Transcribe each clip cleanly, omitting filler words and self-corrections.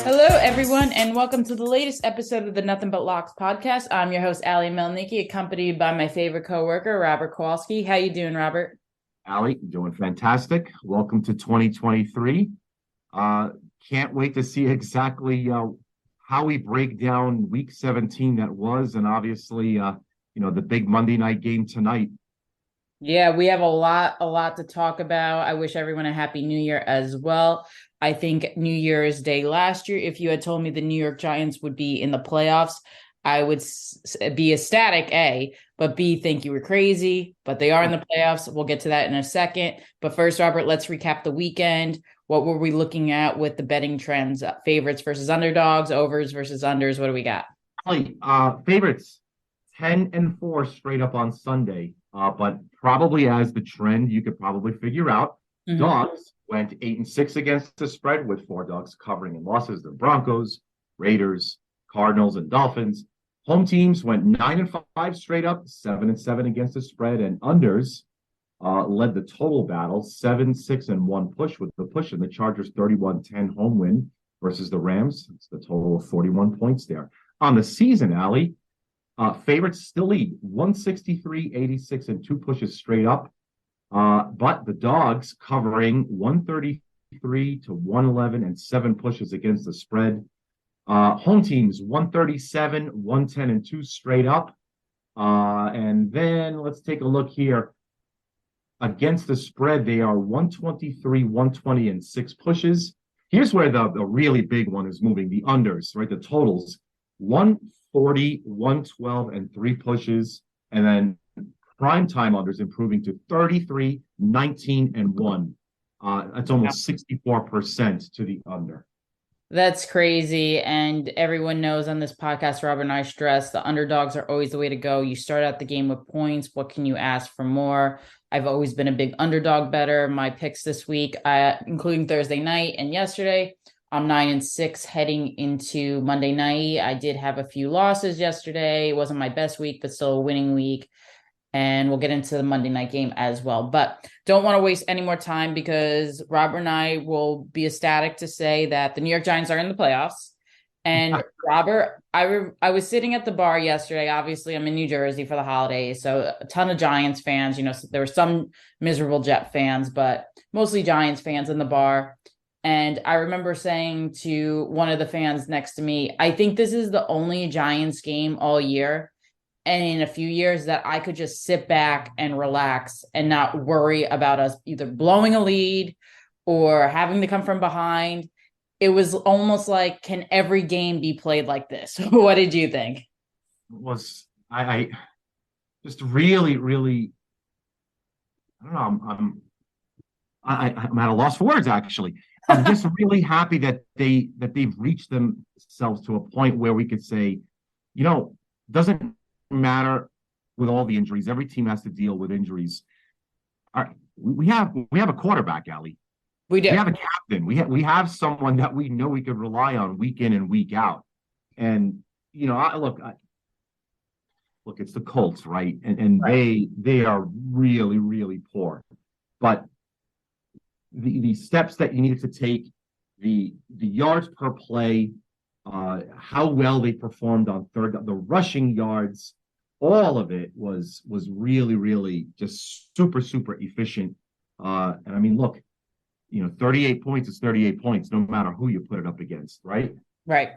Hello, everyone, and welcome to the latest episode of the Nothing But Locks podcast. I'm your host, Ali Melnicki, accompanied by my favorite coworker, Robert Kowalski. How you doing, Robert? Ali, doing fantastic. Welcome to 2023. Can't wait to see exactly how we break down Week 17 that was, and obviously, the big Monday night game tonight. Yeah, we have a lot to talk about. I wish everyone a happy new year as well. I think New Year's Day last year, if you had told me the New York Giants would be in the playoffs, I would be ecstatic, A, but B, think you were crazy. But they are in the playoffs. We'll get to that in a second. But first, Robert, let's recap the weekend. What were we looking at with the betting trends? Favorites versus underdogs, overs versus unders. What do we got? Ali, favorites 10-4 straight up on Sunday. But probably as the trend you could probably figure out, dogs went 8-6 against the spread, with 4 dogs covering in losses. The Broncos, Raiders, Cardinals, and Dolphins. Home teams went 9-5 straight up, 7-7 against the spread, and unders led the total battle, 7-6-1 push, with the push in the Chargers 31-10 home win versus the Rams. It's the total of 41 points there. On the season, Ali, favorites still lead 163-86 and 2 pushes straight up. But the dogs covering 133-111 and 7 pushes against the spread. Home teams 137, 110 and 2 straight up. And then let's take a look here. Against the spread, they are 123, 120 and 6 pushes. Here's where the really big one is moving, the unders, right? The totals 140, 112 and 3 pushes. And then prime time unders improving to 33, 19 and 1. That's almost 64% to the under. That's crazy. And everyone knows on this podcast, Robert and I stress the underdogs are always the way to go. You start out the game with points. What can you ask for more? I've always been a big underdog bettor. My picks this week, including Thursday night and yesterday, I'm 9-6 heading into Monday night. I did have a few losses yesterday. It wasn't my best week, but still a winning week. And we'll get into the Monday night game as well. But don't want to waste any more time because Robert and I will be ecstatic to say that the New York Giants are in the playoffs. And Robert, I was sitting at the bar yesterday. Obviously, I'm in New Jersey for the holidays, so a ton of Giants fans. There were some miserable Jet fans, but mostly Giants fans in the bar. And I remember saying to one of the fans next to me, I think this is the only Giants game all year and in a few years that I could just sit back and relax and not worry about us either blowing a lead or having to come from behind. It was almost like, can every game be played like this? What did you think? I just really, really, I don't know. I'm at a loss for words, actually. I'm just really happy that they've reached themselves to a point where we could say, doesn't matter with all the injuries. Every team has to deal with injuries. All right, we have a quarterback, Ali. We do. We have a captain. We have someone that we know we could rely on week in and week out. And look, it's the Colts, right? And right. They are really, really poor. But the steps that you needed to take, the yards per play, how well they performed on third, the rushing yards, all of it was really, really just super, super efficient. And I mean, look, 38 points is 38 points, no matter who you put it up against, right? Right.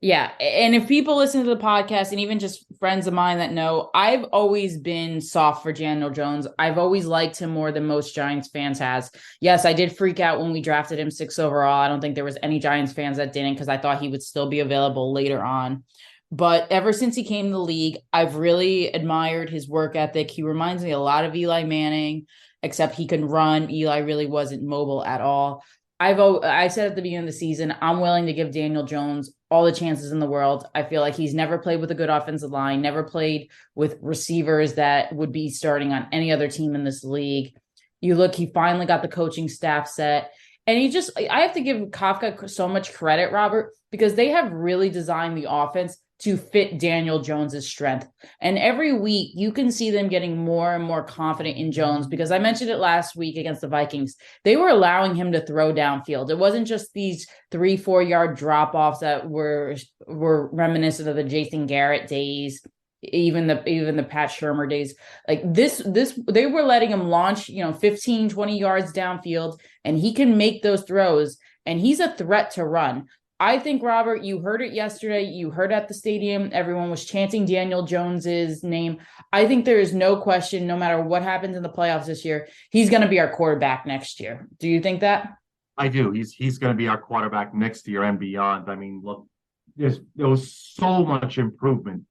Yeah. And if people listen to the podcast and even just friends of mine that know, I've always been soft for Daniel Jones. I've always liked him more than most Giants fans has. Yes, I did freak out when we drafted him 6 overall. I don't think there was any Giants fans that didn't because I thought he would still be available later on. But ever since he came to the league, I've really admired his work ethic. He reminds me a lot of Eli Manning, except he can run. Eli really wasn't mobile at all. I said at the beginning of the season, I'm willing to give Daniel Jones all the chances in the world. I feel like he's never played with a good offensive line, never played with receivers that would be starting on any other team in this league. You look, he finally got the coaching staff set. And I have to give Kafka so much credit, Robert, because they have really designed the offense to fit Daniel Jones's strength. And every week you can see them getting more and more confident in Jones, because I mentioned it last week against the Vikings. They were allowing him to throw downfield. It wasn't just these 3-4 yard drop offs that were reminiscent of the Jason Garrett days, even the Pat Shurmur days. Like this they were letting him launch 15-20 yards downfield, and he can make those throws, and he's a threat to run. I think, Robert, you heard it yesterday. You heard at the stadium, everyone was chanting Daniel Jones's name. I think there is no question, no matter what happens in the playoffs this year, he's going to be our quarterback next year. Do you think that? I do. He's going to be our quarterback next year and beyond. I mean, look, there was so much improvement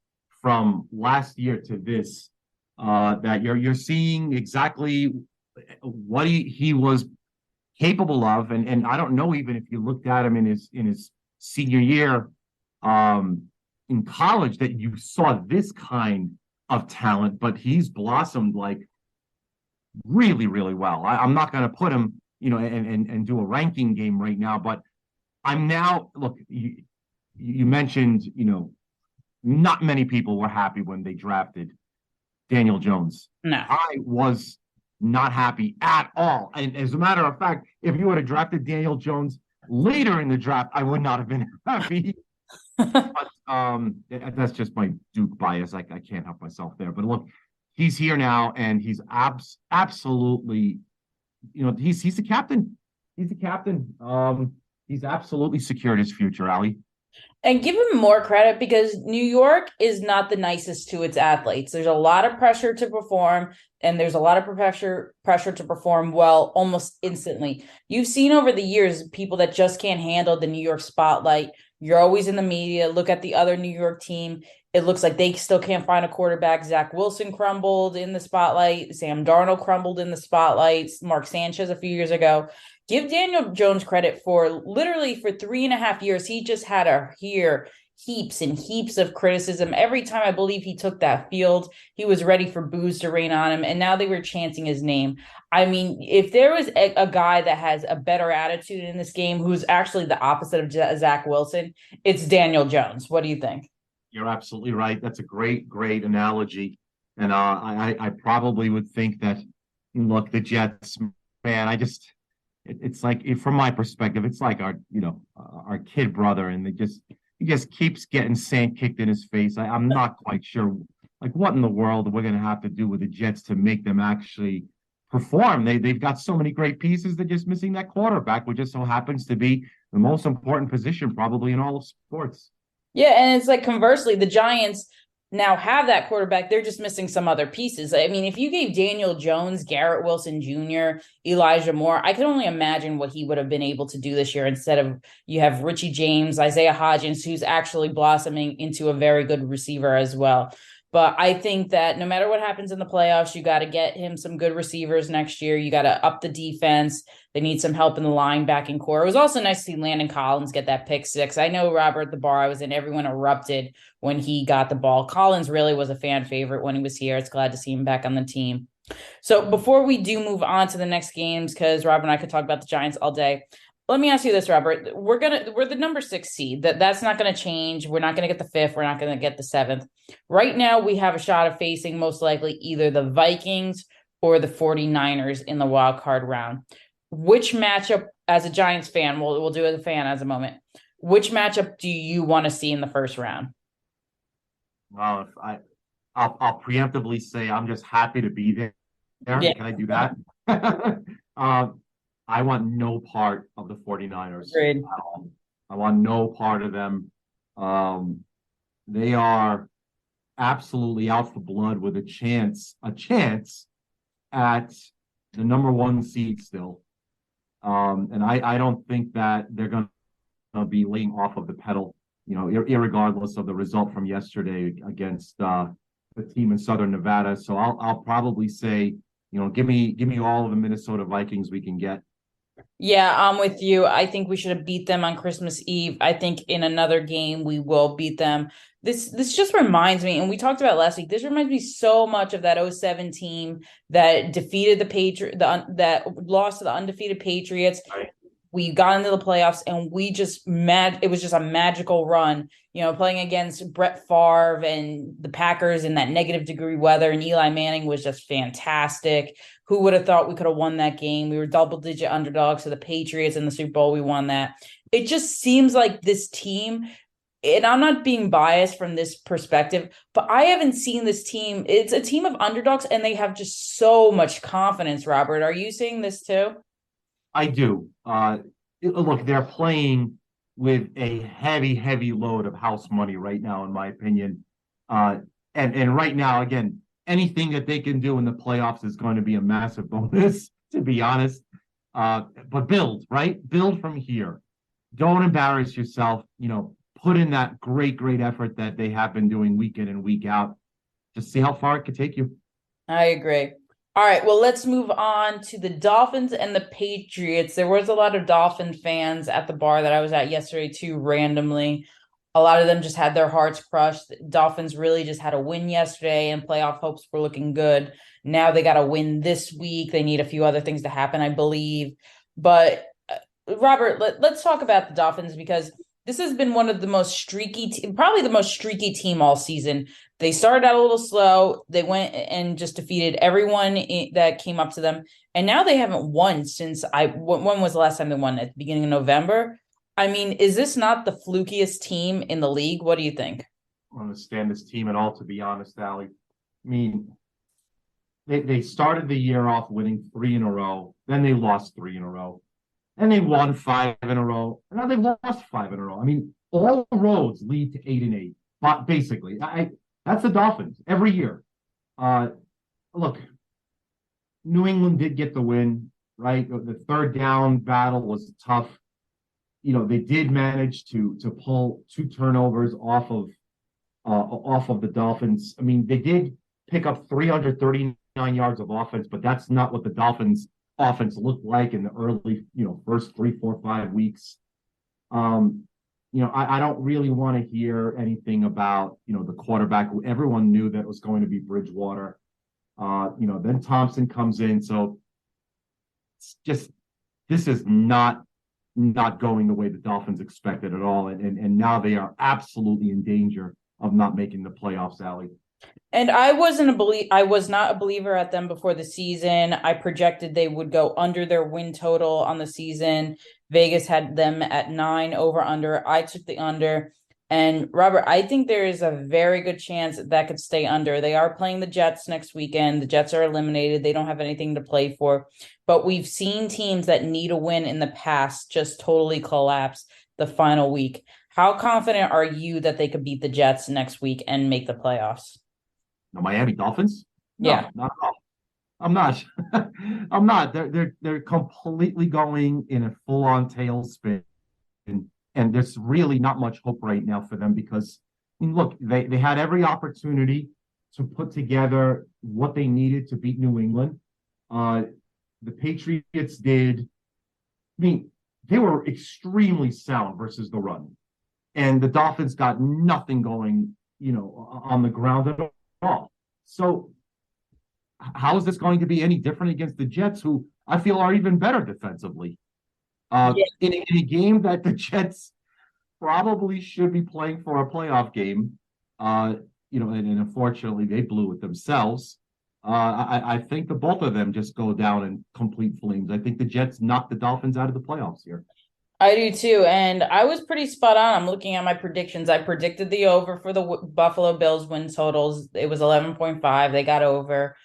from last year to this, that you're seeing exactly what he was capable of, and I don't know, even if you looked at him in his senior year in college, that you saw this kind of talent, but he's blossomed like really, really well. I'm not going to put him, and do a ranking game right now, but I'm now, look, you mentioned, not many people were happy when they drafted Daniel Jones. No. I was not happy at all. And as a matter of fact, if you would have drafted Daniel Jones later in the draft, I would not have been happy. But that's just my Duke bias. I can't help myself there. But look, he's here now, and he's absolutely, he's the captain. He's the captain. He's absolutely secured his future, Ali. And give him more credit, because New York is not the nicest to its athletes. There's a lot of pressure to perform, and there's a lot of pressure to perform well almost instantly. You've seen over the years people that just can't handle the New York spotlight. You're always in the media. Look at the other New York team. It looks like they still can't find a quarterback. Zach Wilson crumbled in the spotlight. Sam Darnold crumbled in the spotlight. Mark Sanchez a few years ago. Give Daniel Jones credit for literally for 3.5 years. He just had to hear heaps and heaps of criticism. Every time I believe he took that field, he was ready for boos to rain on him. And now they were chanting his name. I mean, if there was a guy that has a better attitude in this game, who's actually the opposite of Zach Wilson, it's Daniel Jones. What do you think? You're absolutely right. That's a great analogy. And I probably would think that, look, the Jets, man, it's like, from my perspective, it's like our kid brother, and he just keeps getting sand kicked in his face. I'm not quite sure, like, what in the world we're going to have to do with the Jets to make them actually perform. They've got so many great pieces. They're just missing that quarterback, which just so happens to be the most important position probably in all of sports. Yeah, and it's like, conversely, the Giants now have that quarterback. They're just missing some other pieces. I mean, if you gave Daniel Jones, Garrett Wilson Jr., Elijah Moore, I can only imagine what he would have been able to do this year. Instead of, you have Richie James, Isaiah Hodgins, who's actually blossoming into a very good receiver as well. But I think that no matter what happens in the playoffs, you got to get him some good receivers next year. You got to up the defense. They need some help in the linebacking core. It was also nice to see Landon Collins get that pick six. I know, Robert, the bar I was in, everyone erupted when he got the ball. Collins really was a fan favorite when he was here. It's glad to see him back on the team. So before we do move on to the next games, because Rob and I could talk about the Giants all day, let me ask you this, Robert. We're the number 6 seed. That's not going to change. We're not going to get the 5th. We're not going to get the 7th. Right now, we have a shot of facing most likely either the Vikings or the 49ers in the wild card round. Which matchup, as a Giants fan, we'll do as a fan as a moment, which matchup do you want to see in the first round? Well, I'll preemptively say I'm just happy to be there. Yeah. Can I do that? I want no part of the 49ers. Agreed. I want no part of them. They are absolutely out for blood with a chance at the number 1 seed still. And I don't think that they're going to be laying off of the pedal, irregardless of the result from yesterday against the team in Southern Nevada. So I'll probably say, give me all of the Minnesota Vikings we can get. Yeah, I'm with you. I think we should have beat them on Christmas Eve. I think in another game we will beat them. This just reminds me, and we talked about it last week, this reminds me so much of that 07 team that defeated the that lost to the undefeated Patriots. Right. we got into the playoffs and it was just a magical run, playing against Brett Favre and the Packers in that negative degree weather, and Eli Manning was just fantastic. Who would have thought we could have won that game? We were double-digit underdogs to the Patriots in the Super Bowl. We won that. It just seems like this team, and I'm not being biased from this perspective, but I haven't seen this team. It's a team of underdogs, and they have just so much confidence, Robert. Are you seeing this too? I do. Look, they're playing with a heavy, heavy load of house money right now, in my opinion. And right now, again, anything that they can do in the playoffs is going to be a massive bonus, to be honest. But build, right? Build from here. Don't embarrass yourself. Put in that great, great effort that they have been doing week in and week out. Just see how far it could take you. I agree. All right, well, let's move on to the Dolphins and the Patriots. There was a lot of Dolphin fans at the bar that I was at yesterday too, randomly. A lot of them just had their hearts crushed. Dolphins really just had a win yesterday, and playoff hopes were looking good. Now they got to win this week. They need a few other things to happen, I believe. But Robert, let's talk about the Dolphins, because this has been one of the most streaky, probably the most streaky team all season. They started out a little slow. They went and just defeated everyone that came up to them. And now they haven't won since when was the last time they won? At the beginning of November? I mean, is this not the flukiest team in the league? What do you think? I don't understand this team at all, to be honest, Allie. I mean, they started the year off winning 3 in a row. Then they lost 3 in a row. And they won 5 in a row. And now they've lost 5 in a row. I mean, all roads lead to 8-8. But basically, that's the Dolphins every year. Look, New England did get the win, right? The third down battle was tough. They did manage to pull 2 turnovers off of the Dolphins. I mean, they did pick up 339 yards of offense, but that's not what the Dolphins offense looked like in the early, first 3, 4, 5 weeks. I don't really want to hear anything about, the quarterback. Everyone knew that it was going to be Bridgewater. Then Thompson comes in. So it's just, this is not going the way the Dolphins expected at all. And now they are absolutely in danger of not making the playoffs, Allie. And I was not a believer at them before the season. I projected they would go under their win total on the season. Vegas had them at 9 over under. I took the under. And Robert, I think there is a very good chance that could stay under. They are playing the Jets next weekend. The Jets are eliminated. They don't have anything to play for. But we've seen teams that need a win in the past just totally collapse the final week. How confident are you that they could beat the Jets next week and make the playoffs? The Miami Dolphins? No, Yeah. not at all. I'm not. I'm not. They're completely going in a full-on tailspin. And there's really not much hope right now for them because, I mean, look, they had every opportunity to put together what they needed to beat New England. The Patriots did. I mean, they were extremely sound versus the run. And the Dolphins got nothing going, on the ground at all. So how is this going to be any different against the Jets, who I feel are even better defensively? In a game that the Jets probably should be playing for a playoff game, and unfortunately they blew it themselves. I think the both of them just go down in complete flames. I think the Jets knocked the Dolphins out of the playoffs here. I do too. And I was pretty spot on. I'm looking at my predictions. I predicted the over for the Buffalo Bills win totals. It was 11.5. They got over.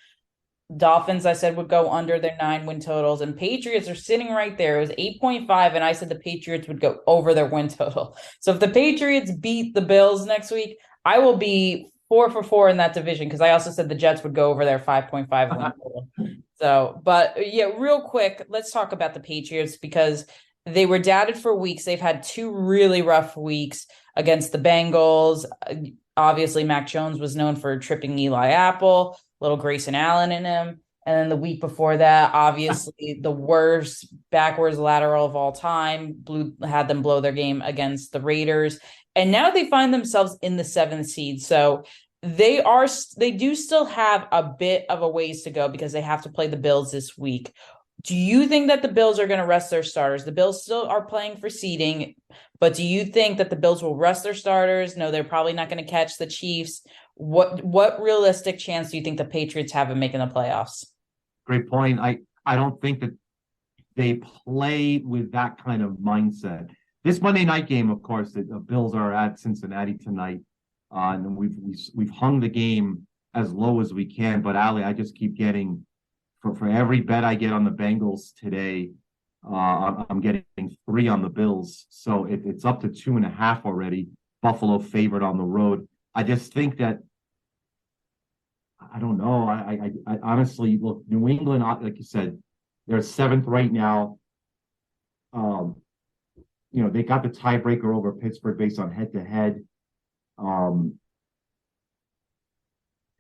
Dolphins, I said, would go under their 9 win totals. And Patriots are sitting right there. It was 8.5. And I said the Patriots would go over their win total. So if the Patriots beat the Bills next week, I will be 4 for 4 in that division, because I also said the Jets would go over their 5.5 win total. So, but yeah, real quick, let's talk about the Patriots, because they were doubted for weeks. They've had 2 really rough weeks against the Bengals. Obviously, Mac Jones was known for tripping Eli Apple, little Grayson Allen in him. And then the week before that, obviously, the worst backwards lateral of all time, had them blow their game against the Raiders. And now they find themselves in the 7th seed. So they do still have a bit of a ways to go, because they have to play the Bills this week. Do you think that the Bills are going to rest their starters? The Bills still are playing for seeding, but do you think that the Bills will rest their starters? No, they're probably not going to catch the Chiefs. What realistic chance do you think the Patriots have of making the playoffs? Great point. I don't think that they play with that kind of mindset. This Monday night game, of course, the Bills are at Cincinnati tonight, and we've hung the game as low as we can. But Ali, I just keep getting for every bet I get on the Bengals today, I'm getting 3 on the Bills, so it's up to 2.5 already. Buffalo favored on the road. I just think that I don't know. I honestly look New England, like you said, they're 7th right now. Um, they got the tiebreaker over Pittsburgh based on head to head. Um,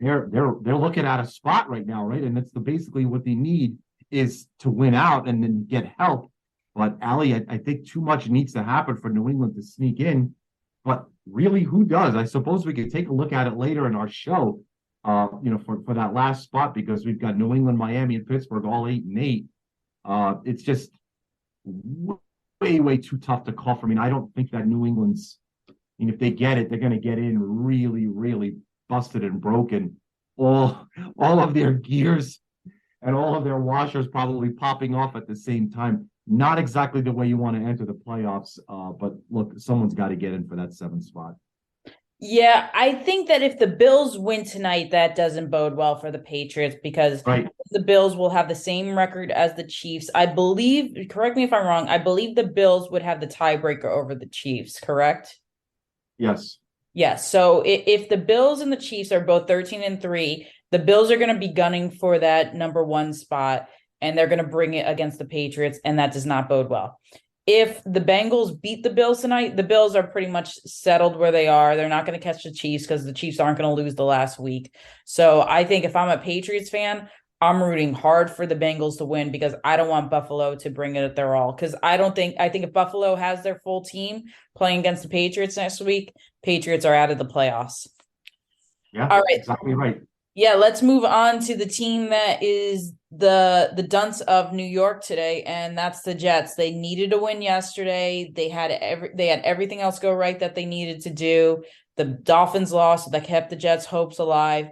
they're looking at a spot right now, right? And that's basically what they need is to win out and then get help. But Ali, I think too much needs to happen for New England to sneak in. But really, who does? I suppose we could take a look at it later in our show. For that last spot because we've got New England, Miami, and Pittsburgh all 8-8. It's just way too tough to call for me. I don't think that New England's. If they get it, they're going to get in really busted and broken. All of their gears and all of their washers probably popping off at the same time. Not exactly the way you want to enter the playoffs, but look, someone's got to get in for that 7th spot. Yeah, I think that if the Bills win tonight, that doesn't bode well for the Patriots because Right. the Bills will have the same record as the Chiefs. I believe, correct me if I'm wrong, I believe the Bills would have the tiebreaker over the Chiefs, correct? Yes. Yes. So if the Bills and the Chiefs are both 13-3, the Bills are going to be gunning for that number 1 spot and they're going to bring it against the Patriots, and that does not bode well. If the Bengals beat the Bills tonight, the Bills are pretty much settled where they are. They're not going to catch the Chiefs because the Chiefs aren't going to lose the last week. So I think if I'm a Patriots fan, I'm rooting hard for the Bengals to win because I don't want Buffalo to bring it at their all. Because I think if Buffalo has their full team playing against the Patriots next week, Patriots are out of the playoffs. Yeah, All right. exactly right. Yeah, let's move on to the team that is the dunce of New York today, and that's the Jets. They needed a win yesterday. They had everything else go right that they needed to do. The Dolphins lost, so that kept the Jets' hopes alive.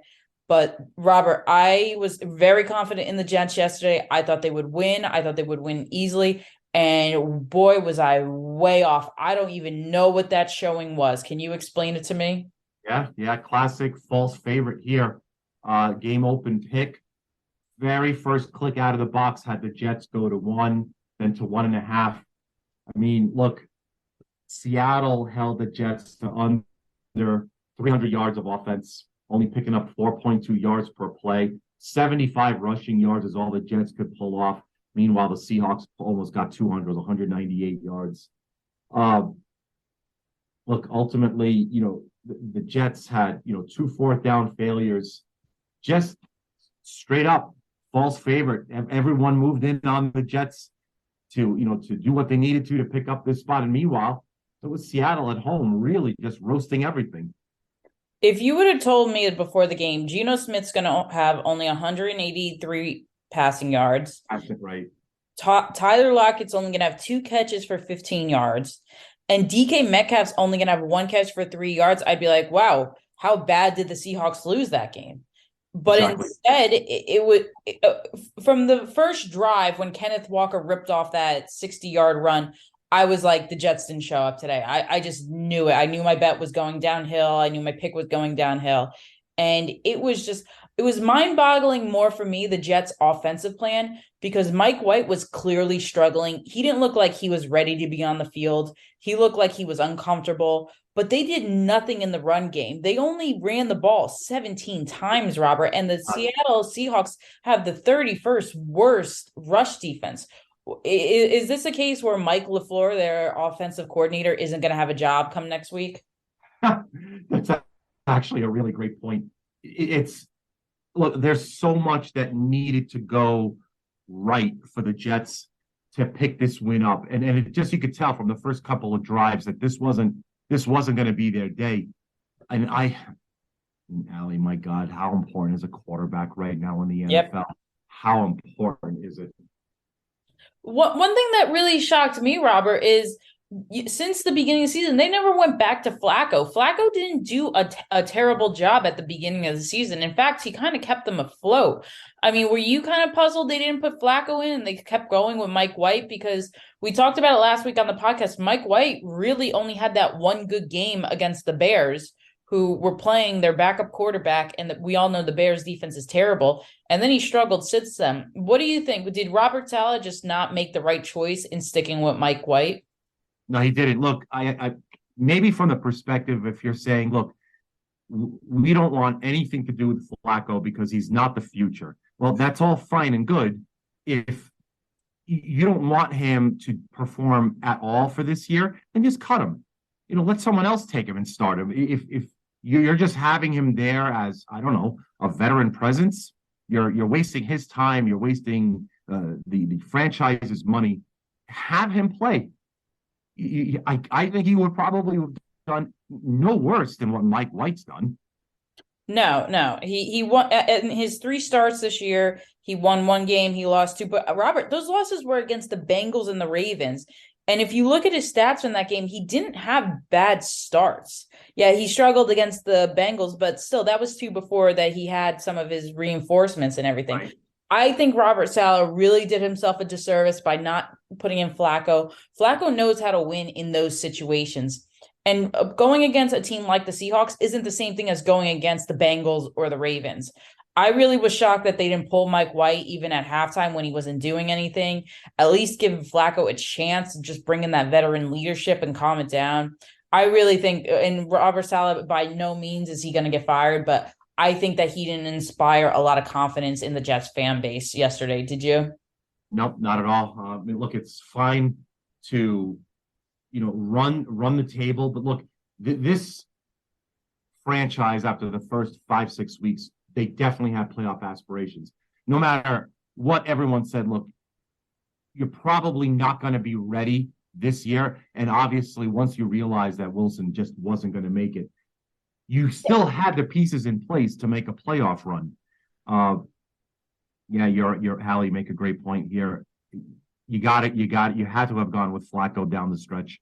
But Robert, I was very confident in the Jets yesterday. I thought they would win. I thought they would win easily. And boy, was I way off. I don't even know what that showing was. Can you explain it to me? Yeah, classic false favorite here. Game open pick. Very first click out of the box had the Jets go to 1, then to 1.5. I mean, look, Seattle held the Jets to under 300 yards of offense, only picking up 4.2 yards per play. 75 rushing yards is all the Jets could pull off. Meanwhile, the Seahawks almost got 200, 198 yards. Look, ultimately, the Jets had, 2 4th down failures. Just straight up false favorite. Everyone moved in on the Jets to do what they needed to pick up this spot. And meanwhile, it was Seattle at home, really just roasting everything. If you would have told me before the game, Geno Smith's going to have only 183 passing yards. That's it, right. Tyler Lockett's only going to have 2 catches for 15 yards. And DK Metcalf's only going to have 1 catch for 3 yards. I'd be like, wow, how bad did the Seahawks lose that game? But exactly. Instead, it would from the first drive when Kenneth Walker ripped off that 60-yard run, I was like, the Jets didn't show up today. I just knew it. I knew my bet was going downhill. I knew my pick was going downhill. And it was mind-boggling more for me, the Jets' offensive plan, because Mike White was clearly struggling. He didn't look like he was ready to be on the field. He looked like he was uncomfortable. But they did nothing in the run game. They only ran the ball 17 times, Robert. And the Seattle Seahawks have the 31st worst rush defense. Is this a case where Mike LaFleur, their offensive coordinator, isn't going to have a job come next week? That's actually a really great point. Look, there's so much that needed to go right for the Jets to pick this win up. And it just, you could tell from the first couple of drives that this wasn't going to be their day. And Allie, my God, how important is a quarterback right now in the NFL? Yep. How important is it? One thing that really shocked me, Robert, is since the beginning of the season, they never went back to Flacco. Flacco didn't do a terrible job at the beginning of the season. In fact, he kind of kept them afloat. I mean, were you kind of puzzled they didn't put Flacco in and they kept going with Mike White? Because we talked about it last week on the podcast. Mike White really only had that one good game against the Bears, who were playing their backup quarterback, and we all know the Bears defense is terrible. And then he struggled since then. What do you think? Did Robert Saleh just not make the right choice in sticking with Mike White? No, he didn't. Look, I maybe from the perspective, if you're saying, look, we don't want anything to do with Flacco because he's not the future. Well, that's all fine and good. If you don't want him to perform at all for this year, then just cut him. Let someone else take him and start him. If you're just having him there as, I don't know, a veteran presence, you're wasting his time. You're wasting the franchise's money. Have him play. I think he would probably have done no worse than what Mike White's done. No. He won in his three starts this year. He won one game, he lost two. But Robert, those losses were against the Bengals and the Ravens. And if you look at his stats in that game, he didn't have bad starts. Yeah, he struggled against the Bengals, but still, that was two before that he had some of his reinforcements and everything. Right. I think Robert Saleh really did himself a disservice by not putting in Flacco. Flacco knows how to win in those situations. And going against a team like the Seahawks isn't the same thing as going against the Bengals or the Ravens. I really was shocked that they didn't pull Mike White even at halftime when he wasn't doing anything. At least give Flacco a chance, just bring in that veteran leadership and calm it down. I really think, and Robert Saleh, by no means is he going to get fired, but I think that he didn't inspire a lot of confidence in the Jets fan base yesterday. Did you? Nope, not at all. Look, it's fine to run the table, but look, this franchise after the first 5-6 weeks, they definitely have playoff aspirations. No matter what everyone said, look, you're probably not going to be ready this year. And obviously, once you realize that Wilson just wasn't going to make it, you still had the pieces in place to make a playoff run. Yeah, you're Hallie make a great point here. You got it. You had to have gone with Flacco down the stretch.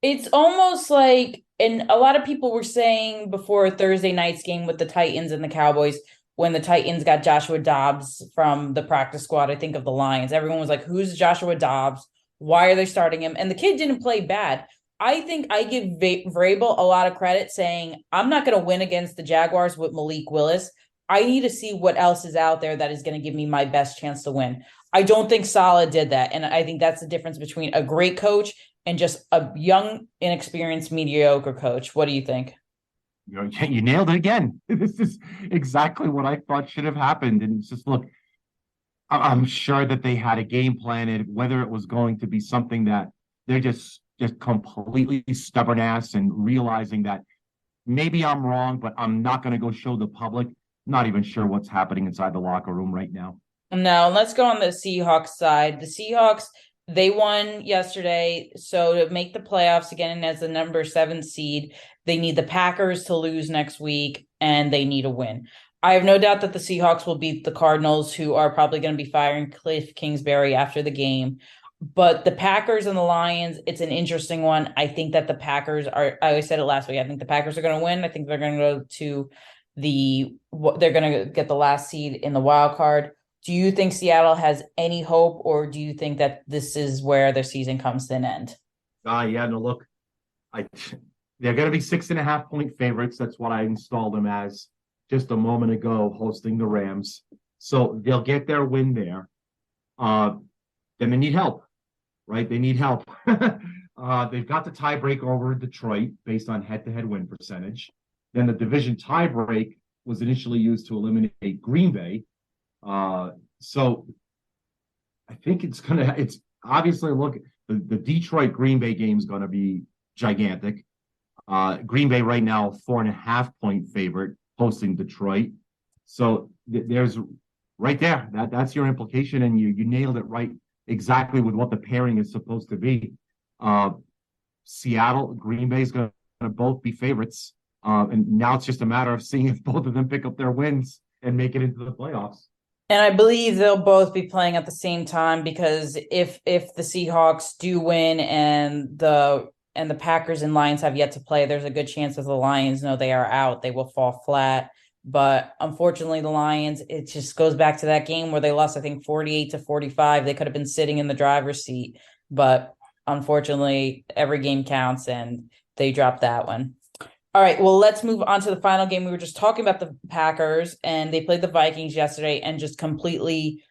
It's almost like, and a lot of people were saying before Thursday night's game with the Titans and the Cowboys, when the Titans got Joshua Dobbs from the practice squad, I think of the Lions, everyone was like, who's Joshua Dobbs? Why are they starting him? And the kid didn't play bad. I think I give Vrabel a lot of credit saying, I'm not going to win against the Jaguars with Malik Willis. I need to see what else is out there that is going to give me my best chance to win. I don't think Saleh did that. And I think that's the difference between a great coach and just a young, inexperienced, mediocre coach. What do you think? You nailed it again. This is exactly what I thought should have happened. And it's just, look, I'm sure that they had a game plan, whether it was going to be something that they're just completely stubborn ass and realizing that maybe I'm wrong, but I'm not going to go show the public. Not even sure what's happening inside the locker room right now. No, let's go on the Seahawks side. The Seahawks, they won yesterday. So to make the playoffs again as the number 7 seed, they need the Packers to lose next week, and they need a win. I have no doubt that the Seahawks will beat the Cardinals, who are probably going to be firing Cliff Kingsbury after the game. But the Packers and the Lions, it's an interesting one. I think that the Packers are, I said it last week, I think the Packers are going to win. I think they're going to go to they're going to get the last seed in the wild card. Do you think Seattle has any hope, or do you think that this is where their season comes to an end? Yeah, no, look, they're going to be 6.5-point favorites. That's what I installed them as just a moment ago, hosting the Rams. So they'll get their win there. Then they need help, right? They need help. They've got the tiebreak over Detroit based on head-to-head win percentage. Then the division tiebreak was initially used to eliminate Green Bay. So I think it's obviously, look, the Detroit Green Bay game is going to be gigantic. Green Bay right now, 4.5-point favorite hosting Detroit. So there's right there. That's your implication. And you nailed it right exactly with what the pairing is supposed to be. Seattle, Green Bay is going to both be favorites. And now it's just a matter of seeing if both of them pick up their wins and make it into the playoffs. And I believe they'll both be playing at the same time because if the Seahawks do win and the Packers and Lions have yet to play, there's a good chance that the Lions know they are out. They will fall flat. But unfortunately, the Lions, it just goes back to that game where they lost, I think, 48-45. They could have been sitting in the driver's seat. But unfortunately, every game counts and they dropped that one. All right, well, let's move on to the final game. We were just talking about the Packers, and they played the Vikings yesterday and just completely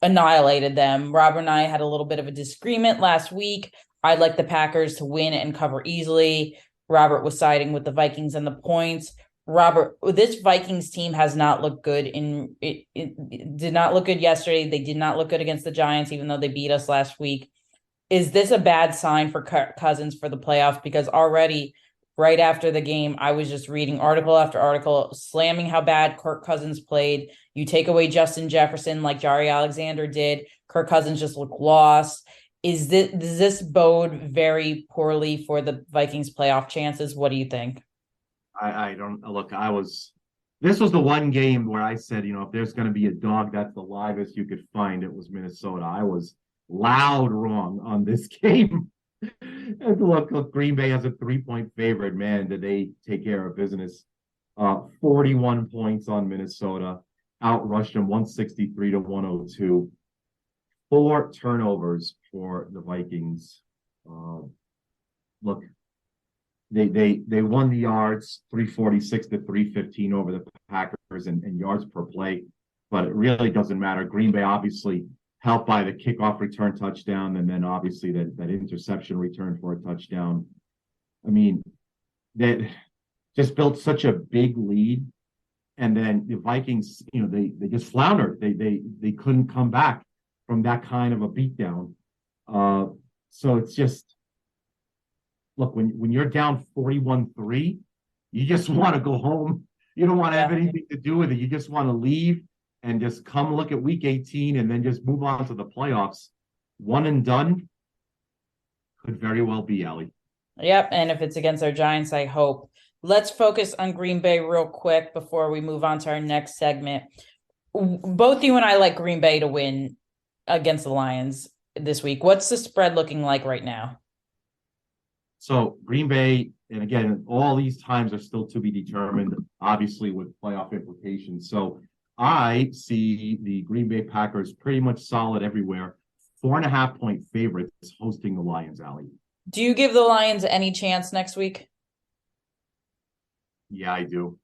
annihilated them. Robert and I had a little bit of a disagreement last week. I'd like the Packers to win and cover easily. Robert was siding with the Vikings and the points. Robert, this Vikings team has not looked good it did not look good yesterday. They did not look good against the Giants, even though they beat us last week. Is this a bad sign for Kirk Cousins for the playoffs? Because already right after the game, I was just reading article after article slamming how bad Kirk Cousins played. You take away Justin Jefferson like Jari Alexander did, Kirk Cousins just looked lost. Does this bode very poorly for the Vikings playoff chances? What do you think? I don't look. This was the one game where I said, if there's going to be a dog that's the livest you could find, it was Minnesota. I was loud wrong on this game. And look, Green Bay has a 3-point favorite. Man, did they take care of business? 41 points on Minnesota, outrushed them 163-102. 4 turnovers for the Vikings. Look, they won the yards 346-315 over the Packers and yards per play, but it really doesn't matter. Green Bay obviously helped by the kickoff return touchdown, and then obviously that interception return for a touchdown. I mean, that just built such a big lead, and then the Vikings, they just floundered. They couldn't come back from that kind of a beatdown. So it's just, look, when you're down 41-3, you just want to go home. You don't want to have anything to do with it. You just want to leave and just come look at week 18 and then just move on to the playoffs. One and done could very well be, Ellie. Yep, and if it's against our Giants, I hope. Let's focus on Green Bay real quick before we move on to our next segment. Both you and I like Green Bay to win against the Lions this week. What's the spread looking like right now? So Green Bay, and again, all these times are still to be determined, obviously with playoff implications. So I see the Green Bay Packers pretty much solid everywhere. 4.5-point favorites hosting the Lions, Allie. Do you give the Lions any chance next week? Yeah, I do.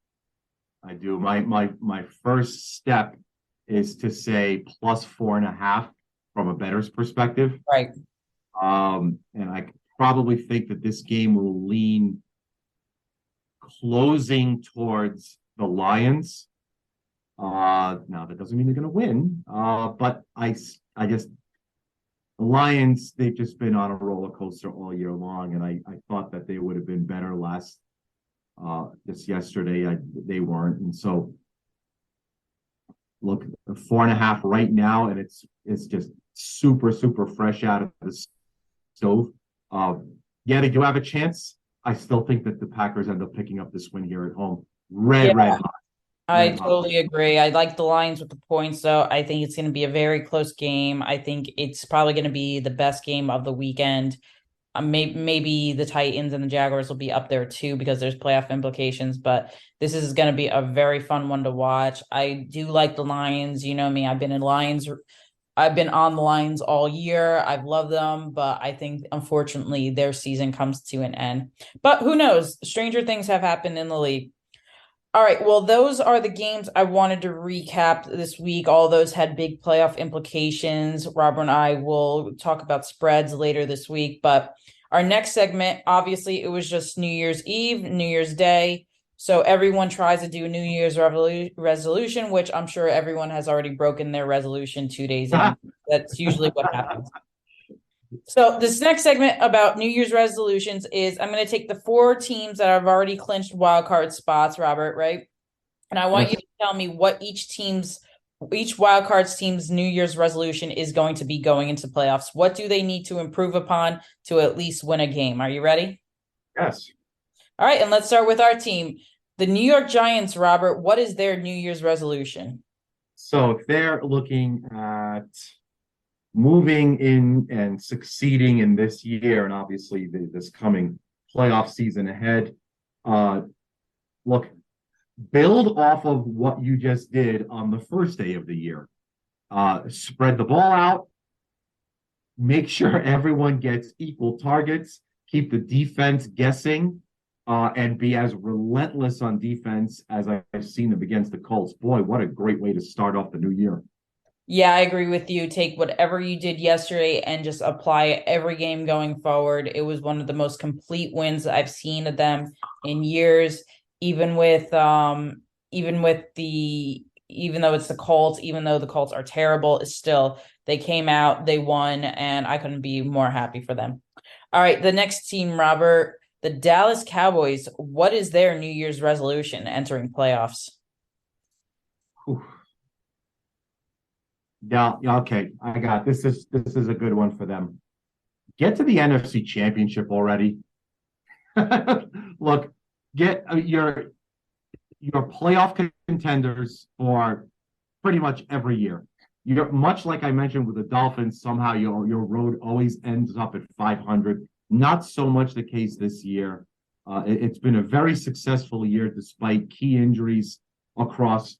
My first step is to say plus 4.5 from a bettor's perspective. Right. And I probably think that this game will lean closing towards the Lions. Now that doesn't mean they're going to win. But I just the Lions, they've just been on a roller coaster all year long, and I thought that they would have been better this yesterday. They weren't, and so look, 4.5 right now, and it's just super fresh out of the stove. Yeah, they do have a chance. I still think that the Packers end up picking up this win here at home. Red hot. I totally agree. I like the Lions with the points, though. I think it's going to be a very close game. I think it's probably going to be the best game of the weekend. Maybe the Titans and the Jaguars will be up there too because there's playoff implications, but this is going to be a very fun one to watch. I do like the Lions. You know me, I've been on the Lions all year. I've loved them, but I think unfortunately their season comes to an end. But who knows? Stranger things have happened in the league. All right, well, those are the games I wanted to recap this week. All those had big playoff implications. Robert and I will talk about spreads later this week, but our next segment, obviously, it was just New Year's Eve, New Year's Day. So everyone tries to do a New Year's resolution, which I'm sure everyone has already broken their resolution 2 days in. That's usually what happens. So this next segment about New Year's resolutions is I'm going to take the 4 teams that have already clinched wildcard spots, Robert, right? And I want you to tell me what each wildcard team's New Year's resolution is going to be going into playoffs. What do they need to improve upon to at least win a game? Are you ready? Yes. All right, and let's start with our team. The New York Giants, Robert, what is their New Year's resolution? So if they're looking at moving in and succeeding in this year, and obviously this coming playoff season ahead, uh, look, build off of what you just did on the first day of the year. Spread the ball out, make sure everyone gets equal targets, keep the defense guessing, and be as relentless on defense as I've seen them against the Colts. Boy, what a great way to start off the new year. Yeah, I agree with you. Take whatever you did yesterday and just apply it every game going forward. It was one of the most complete wins I've seen of them in years, even with even with the even though it's the Colts, even though the Colts are terrible, it's still they came out, they won, and I couldn't be more happy for them. All right, the next team, Robert, the Dallas Cowboys. What is their New Year's resolution entering playoffs? Whew. Yeah, yeah, okay. I got this is a good one for them. Get to the NFC Championship already. Look, get your playoff contenders for pretty much every year. You're much like I mentioned with the Dolphins. Somehow your road always ends up at 500. Not so much the case this year. It's been a very successful year despite key injuries across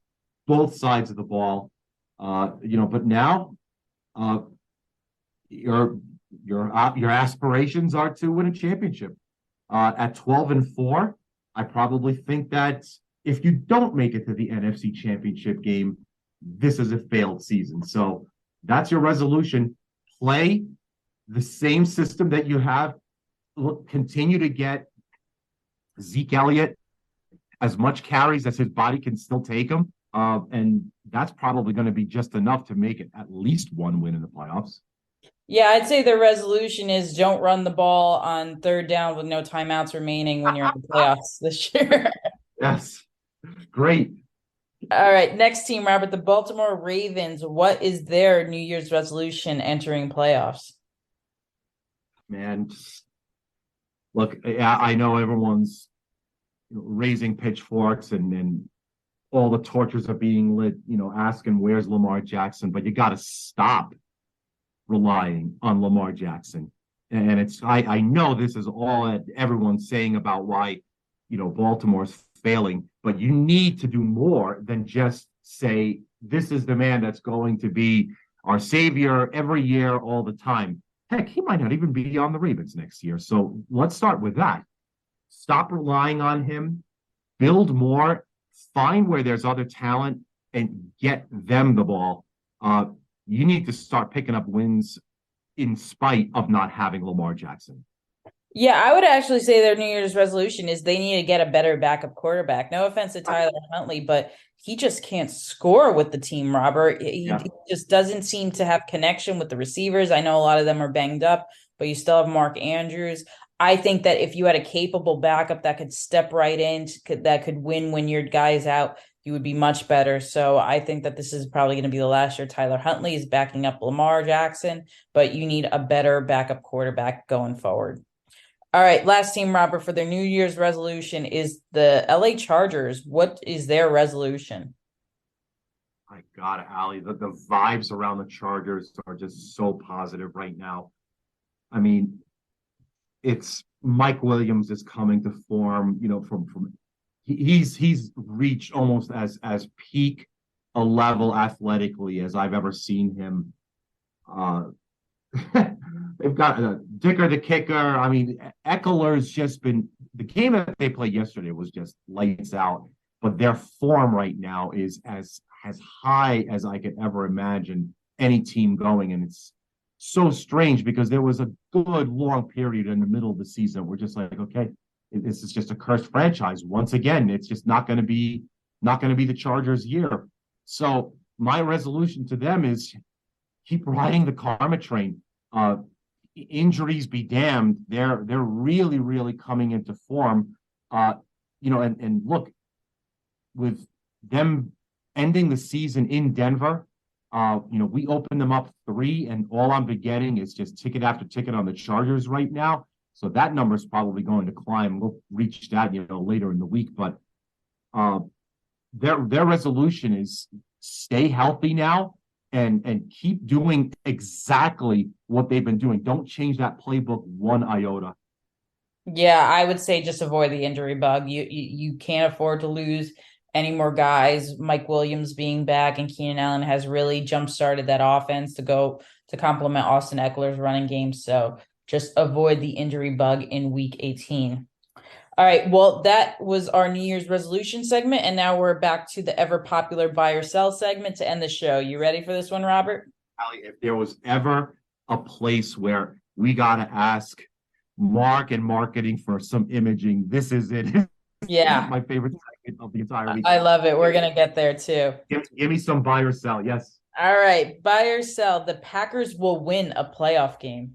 both sides of the ball. But now uh, your your aspirations are to win a championship. At 12-4, I probably think that if you don't make it to the NFC Championship game, this is a failed season. So that's your resolution. Play the same system that you have. Look, continue to get Zeke Elliott as much carries as his body can still take him. And that's probably going to be just enough to make it at least one win in the playoffs. Yeah, I'd say the resolution is don't run the ball on third down with no timeouts remaining when you're in the playoffs this year. Yes, great. All right, next team, Robert, the Baltimore Ravens. What is their New Year's resolution entering playoffs? Man, look, I know everyone's raising pitchforks and all the torches are being lit, asking where's Lamar Jackson, but you got to stop relying on Lamar Jackson. And I know this is all that everyone's saying about why, Baltimore's failing, but you need to do more than just say, this is the man that's going to be our savior every year, all the time. Heck, he might not even be on the Ravens next year. So let's start with that. Stop relying on him, build more, find where there's other talent, and get them the ball. You need to start picking up wins in spite of not having Lamar Jackson. Yeah, I would actually say their New Year's resolution is they need to get a better backup quarterback. No offense to Tyler Huntley, but he just can't score with the team, Robert. He just doesn't seem to have connection with the receivers. I know a lot of them are banged up, but you still have Mark Andrews. I think that if you had a capable backup that could step right in, that could win when your guy's out, you would be much better. So I think that this is probably going to be the last year Tyler Huntley is backing up Lamar Jackson, but you need a better backup quarterback going forward. All right, last team, Robert, for their New Year's resolution is the LA Chargers. What is their resolution? My God, Ali, the vibes around the Chargers are just so positive right now. I mean, it's Mike Williams is coming to form, from he's reached almost as peak a level athletically as I've ever seen him. They've got Dicker the kicker. I mean, Eckler's just been the game that they played yesterday was just lights out. But their form right now is as high as I could ever imagine any team going, and it's so strange because there was a good long period in the middle of the season. We're just like, okay, this is just a cursed franchise. Once again, it's just not going to be the Chargers' year. So my resolution to them is keep riding the karma train. Injuries be damned. They're really, really coming into form. And look, with them ending the season in Denver, we opened them up 3, and all I'm getting is just ticket after ticket on the Chargers right now. So that number is probably going to climb. We'll reach that, later in the week. But their resolution is stay healthy now and keep doing exactly what they've been doing. Don't change that playbook one iota. Yeah, I would say just avoid the injury bug. You can't afford to lose any more guys. Mike Williams being back and Keenan Allen has really jump started that offense to go to complement Austin Eckler's running game. So just avoid the injury bug in week 18. All right. Well, that was our New Year's resolution segment. And now we're back to the ever popular buy or sell segment to end the show. You ready for this one, Robert? Ali, if there was ever a place where we got to ask Mark and marketing for some imaging, this is it. This is Yeah, my favorite segment of the entire week. I love it. We're going to get there too. Give me some buy or sell. Yes. All right. Buy or sell. The Packers will win a playoff game.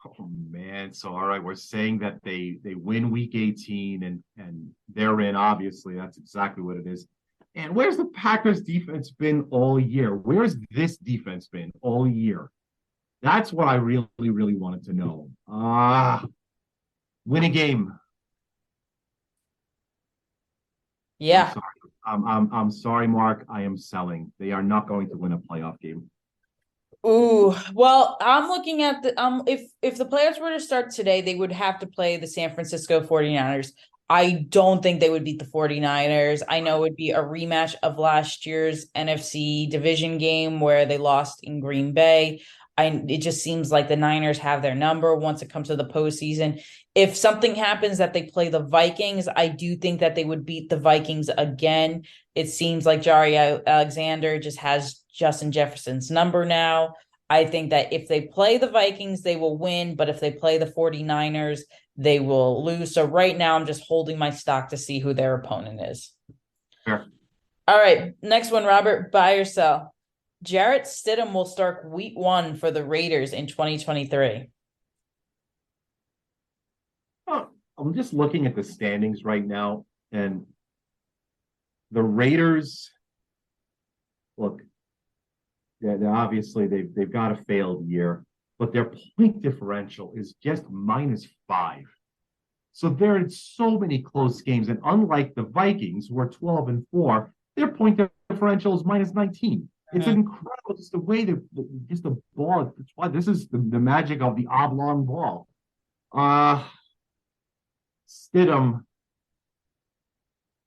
Oh man. So all right, we're saying that they win week 18 and they're in, obviously. That's exactly what it is. And where's the Packers defense been all year? Where's this defense been all year? That's what I really, really wanted to know. Win a game. Yeah. I'm sorry, Mark. I am selling. They are not going to win a playoff game. Ooh, well, I'm looking at the if the playoffs were to start today, they would have to play the San Francisco 49ers. I don't think they would beat the 49ers. I know it would be a rematch of last year's NFC division game where they lost in Green Bay. It just seems like the Niners have their number once it comes to the postseason. If something happens that they play the Vikings, I do think that they would beat the Vikings again. It seems like Jari Alexander just has Justin Jefferson's number now. I think that if they play the Vikings, they will win. But if they play the 49ers, they will lose. So right now, I'm just holding my stock to see who their opponent is. Sure. All right. Next one, Robert. Buy or sell. Jarrett Stidham will start week 1 for the Raiders in 2023. I'm just looking at the standings right now, and the Raiders, look, obviously they've got a failed year, but their point differential is just -5. So they're in so many close games, and unlike the Vikings, who are 12-4, their point differential is -19. It's incredible, just the way just the ball. It's why this is the magic of the oblong ball. Stidham,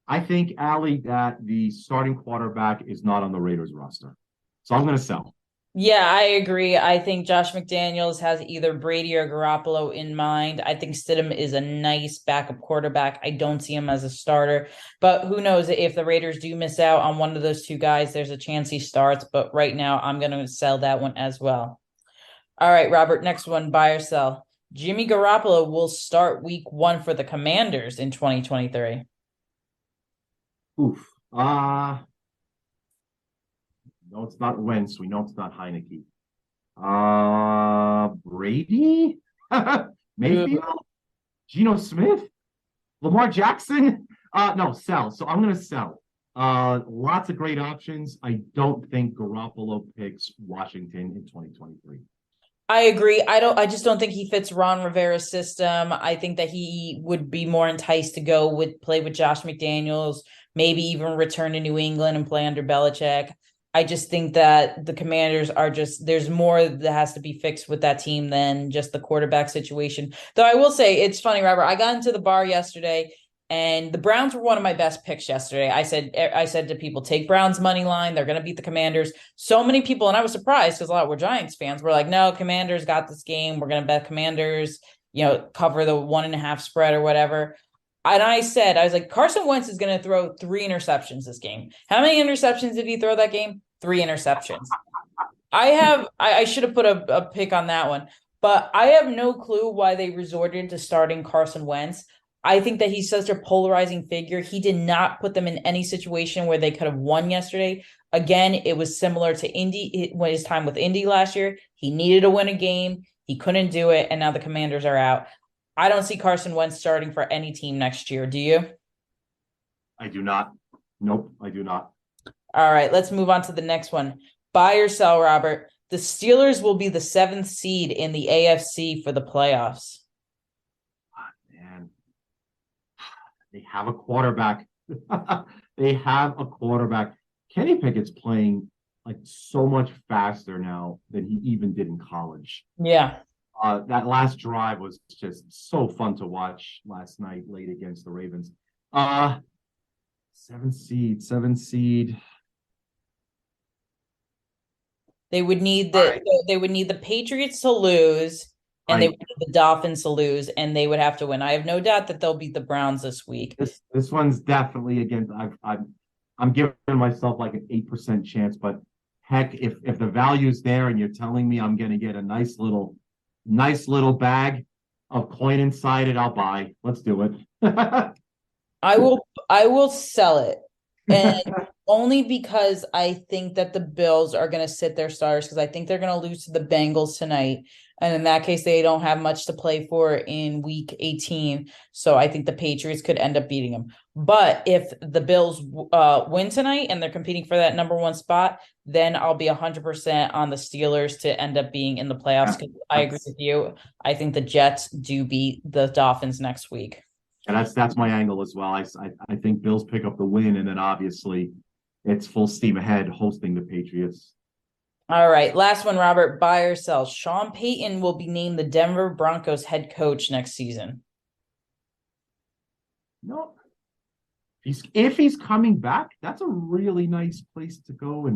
I think, Ali, that the starting quarterback is not on the Raiders roster. So I'm going to sell. Yeah, I agree. I think Josh McDaniels has either Brady or Garoppolo in mind. I think Stidham is a nice backup quarterback. I don't see him as a starter, but who knows if the Raiders do miss out on one of those two guys, there's a chance he starts. But right now, I'm going to sell that one as well. All right, Robert, next one, buy or sell. Jimmy Garoppolo will start week 1 for the Commanders in 2023. Oof. No, it's not Wentz. We know it's not Heineke. Brady? Mayfield? Geno Smith? Lamar Jackson? No, sell. So I'm going to sell. Lots of great options. I don't think Garoppolo picks Washington in 2023. I agree. I just don't think he fits Ron Rivera's system. I think that he would be more enticed to play with Josh McDaniels, maybe even return to New England and play under Belichick. I just think that the Commanders are there's more that has to be fixed with that team than just the quarterback situation. Though I will say it's funny, Robert. I got into the bar yesterday and the Browns were one of my best picks yesterday. I said to people, take Browns money line. They're going to beat the Commanders. So many people, and I was surprised because a lot were Giants fans. Were like, no, Commanders got this game. We're going to bet Commanders, cover the 1.5 spread or whatever. And I was like, Carson Wentz is going to throw 3 interceptions this game. How many interceptions did he throw that game? 3 interceptions. I should have put a pick on that one, but I have no clue why they resorted to starting Carson Wentz. I think that he's such a polarizing figure. He did not put them in any situation where they could have won yesterday. Again, it was similar to Indy when his time with Indy last year. He needed to win a game. He couldn't do it, and now the Commanders are out. I don't see Carson Wentz starting for any team next year. Do you? I do not. Nope, I do not. All right, let's move on to the next one. Buy or sell, Robert. The Steelers will be the 7th seed in the AFC for the playoffs. Man, they have a quarterback. They have a quarterback. Kenny Pickett's playing like so much faster now than he even did in college. Yeah. That last drive was just so fun to watch last night late against the Ravens. Uh, seven seed. They would need All right, the Patriots to lose, and they would right. need the Dolphins to lose, and they would have to win. I have no doubt that they'll beat the Browns this week. This one's definitely against. I'm giving myself like an 8% chance, but heck, if the value's there and you're telling me I'm going to get a nice little bag of coin inside it, I'll buy. Let's do it. I will sell it. And only because I think that the Bills are going to sit their starters because I think they're going to lose to the Bengals tonight. And in that case, they don't have much to play for in week 18. So I think the Patriots could end up beating them. But if the Bills win tonight and they're competing for that number one spot, then I'll be 100% on the Steelers to end up being in the playoffs. Because I agree with you. I think the Jets do beat the Dolphins next week. And that's my angle as well. I think Bills pick up the win, and then obviously it's full steam ahead hosting the Patriots. All right. Last one, Robert. Buy or sell. Sean Payton will be named the Denver Broncos head coach next season. No, if he's coming back, that's a really nice place to go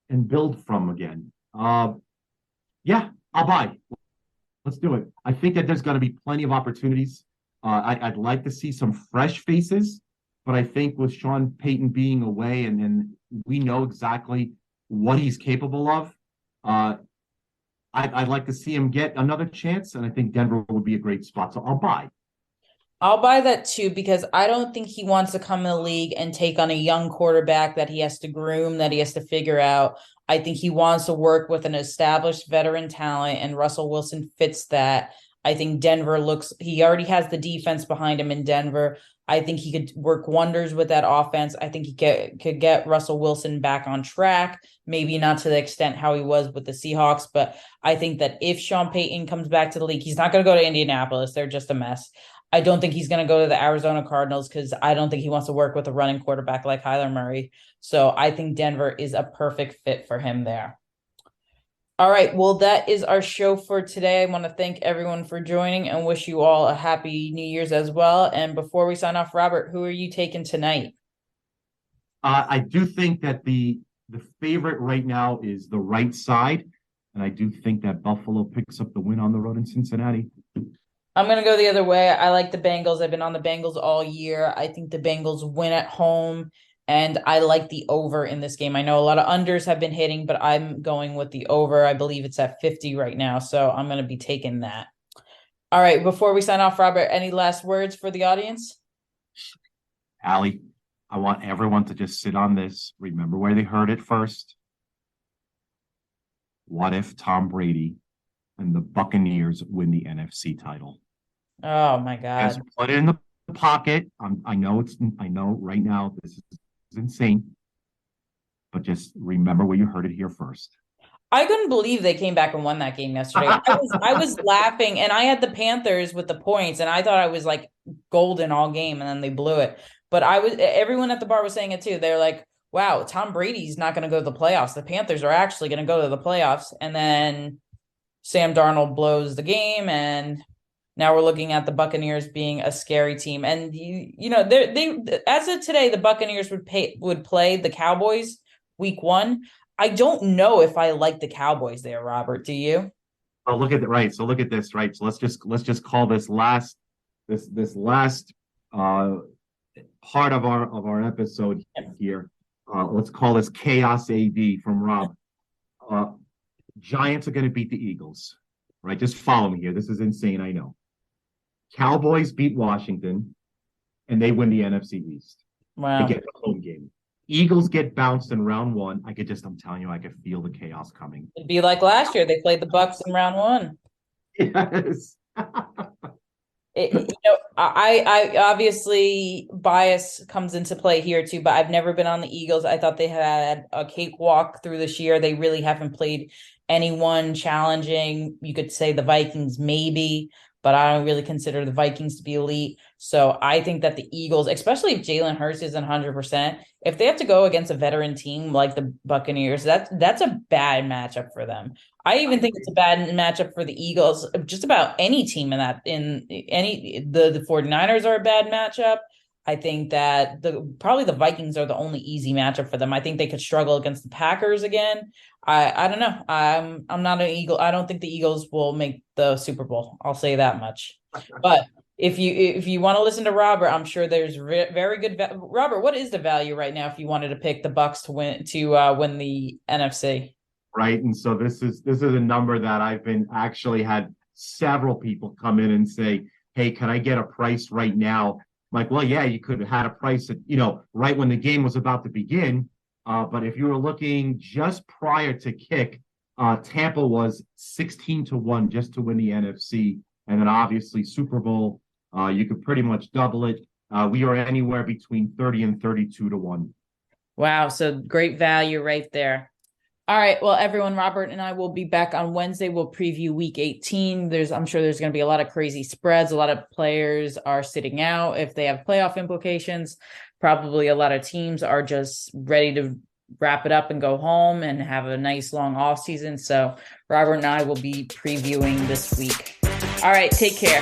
and build from again. Yeah, I'll buy. Let's do it. I think that there's going to be plenty of opportunities. I'd like to see some fresh faces, but I think with Sean Payton being away and we know exactly what he's capable of, I'd like to see him get another chance, and I think Denver would be a great spot. So I'll buy. I'll buy that too because I don't think he wants to come in the league and take on a young quarterback that he has to groom, that he has to figure out. I think he wants to work with an established veteran talent, and Russell Wilson fits that. I think he already has the defense behind him in Denver. I think he could work wonders with that offense. I think could get Russell Wilson back on track, maybe not to the extent how he was with the Seahawks, but I think that if Sean Payton comes back to the league, he's not going to go to Indianapolis. They're just a mess. I don't think he's going to go to the Arizona Cardinals because I don't think he wants to work with a running quarterback like Kyler Murray. So I think Denver is a perfect fit for him there. All right. Well, that is our show for today. I want to thank everyone for joining and wish you all a happy New Year's as well. And before we sign off, Robert, who are you taking tonight? I do think that the favorite right now is the right side, and I do think that Buffalo picks up the win on the road in Cincinnati. I'm going to go the other way. I like the Bengals. I've been on the Bengals all year. I think the Bengals win at home, and I like the over in this game. I know a lot of unders have been hitting, but I'm going with the over. I believe it's at 50 right now, so I'm going to be taking that. All right, before we sign off, Robert, any last words for the audience? Allie, I want everyone to just sit on this. Remember where they heard it first. What if Tom Brady and the Buccaneers win the NFC title? Oh my God. Just put it in the pocket. I know right now this is insane, but just remember where you heard it here first. I couldn't believe they came back and won that game yesterday. I was laughing, and I had the Panthers with the points, and I thought I was like golden all game, and then they blew it. But everyone at the bar was saying it too. They're like, wow, Tom Brady's not going to go to the playoffs. The Panthers are actually going to go to the playoffs. And then Sam Darnold blows the game, and now we're looking at the Buccaneers being a scary team. And they as of today, the Buccaneers would play the Cowboys week 1. I don't know if I like the Cowboys there, Robert. Do you? Oh, look at it. Right. So look at this. Right. So let's just call this last uh part of our episode here. Let's call this Chaos AD from Rob. Uh, Giants are going to beat the Eagles. Right. Just follow me here. This is insane. I know. Cowboys beat Washington, and they win the NFC East. They Wow. get the home game. Eagles get bounced in round 1. I'm telling you, I could feel the chaos coming. It'd be like last year. They played the Bucks in round 1. Yes. I obviously bias comes into play here too, but I've never been on the Eagles. I thought they had a cakewalk through this year. They really haven't played anyone challenging. You could say the Vikings maybe, but I don't really consider the Vikings to be elite. So I think that the Eagles, especially if Jalen Hurts isn't 100%, if they have to go against a veteran team like the Buccaneers, that's a bad matchup for them. I even think it's a bad matchup for the Eagles. Just about any team the 49ers are a bad matchup. I think that probably the Vikings are the only easy matchup for them. I think they could struggle against the Packers again. I don't know. I'm not an Eagle. I don't think the Eagles will make the Super Bowl. I'll say that much. But if you want to listen to Robert, I'm sure there's very good. Robert, what is the value right now if you wanted to pick the Bucks to win the NFC? Right. And so this is a number that I've been actually had several people come in and say, hey, can I get a price right now? I'm like, well, yeah, you could have had a price at, right when the game was about to begin. But if you were looking just prior to kick, Tampa was 16-1 just to win the NFC. And then obviously Super Bowl, you could pretty much double it. We are anywhere between 30 and 32-1. Wow. So great value right there. All right. Well, everyone, Robert and I will be back on Wednesday. We'll preview week 18. I'm sure there's going to be a lot of crazy spreads. A lot of players are sitting out if they have playoff implications. Probably a lot of teams are just ready to wrap it up and go home and have a nice long off season. So Robert and I will be previewing this week. All right. Take care.